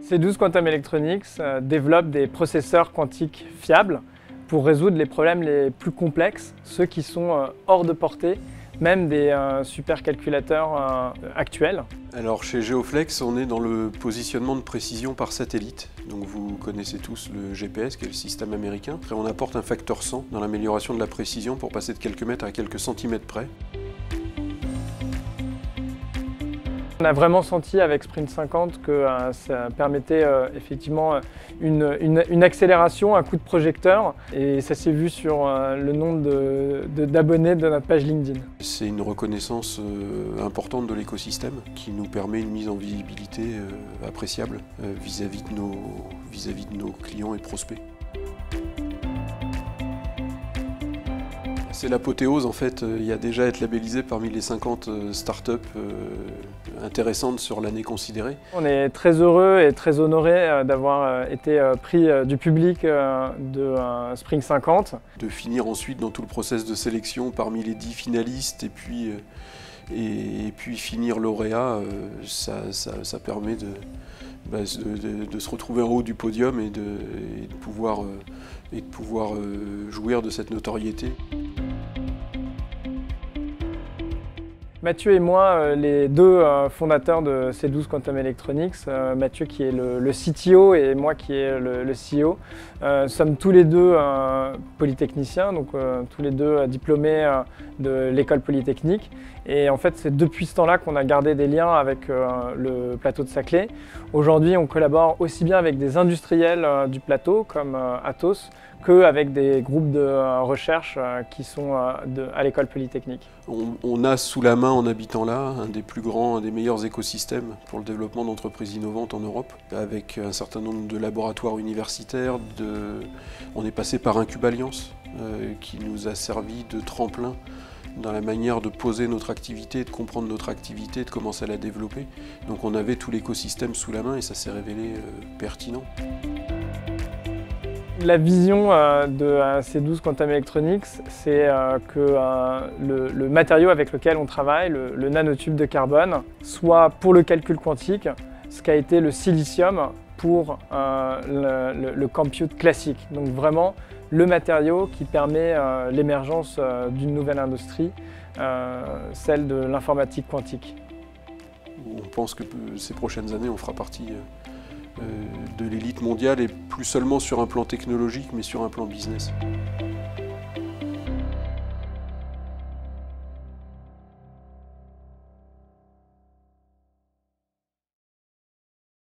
C12 Quantum Electronics développe des processeurs quantiques fiables pour résoudre les problèmes les plus complexes, ceux qui sont hors de portée, même des supercalculateurs actuels. Alors chez Geoflex, on est dans le positionnement de précision par satellite. Donc vous connaissez tous le GPS, qui est le système américain. Après, on apporte un facteur 100 dans l'amélioration de la précision pour passer de quelques mètres à quelques centimètres près. On a vraiment senti avec Sprint 50 que ça permettait effectivement une accélération, un coup de projecteur, et ça s'est vu sur le nombre d'abonnés de notre page LinkedIn. C'est une reconnaissance importante de l'écosystème qui nous permet une mise en visibilité appréciable vis-à-vis de nos clients et prospects. C'est l'apothéose en fait, il y a déjà à être labellisé parmi les 50 startups intéressantes sur l'année considérée. On est très heureux et très honoré d'avoir été pris du public de Sprint 50. De finir ensuite dans tout le process de sélection parmi les 10 finalistes et puis finir lauréat, ça permet de se retrouver en haut du podium et de pouvoir jouir de cette notoriété. Mathieu et moi, les deux fondateurs de C12 Quantum Electronics, Mathieu qui est le CTO et moi qui est le CEO, sommes tous les deux polytechniciens, donc tous les deux diplômés de l'école polytechnique. Et en fait, c'est depuis ce temps-là qu'on a gardé des liens avec le plateau de Saclay. Aujourd'hui, on collabore aussi bien avec des industriels du plateau, comme Atos, qu'avec des groupes de recherche qui sont à l'école polytechnique. On a sous la main, en habitant là, un des plus grands, un des meilleurs écosystèmes pour le développement d'entreprises innovantes en Europe, avec un certain nombre de laboratoires universitaires. On est passé par Incub-Alliance, qui nous a servi de tremplin dans la manière de poser notre activité, de comprendre notre activité, de commencer à la développer. Donc on avait tout l'écosystème sous la main et ça s'est révélé pertinent. La vision de C12 Quantum Electronics, c'est que le matériau avec lequel on travaille, le nanotube de carbone, soit pour le calcul quantique, ce qu'a été le silicium pour le compute classique. Donc vraiment le matériau qui permet l'émergence d'une nouvelle industrie, celle de l'informatique quantique. On pense que ces prochaines années, on fera partie de l'élite mondiale et plus seulement sur un plan technologique, mais sur un plan business.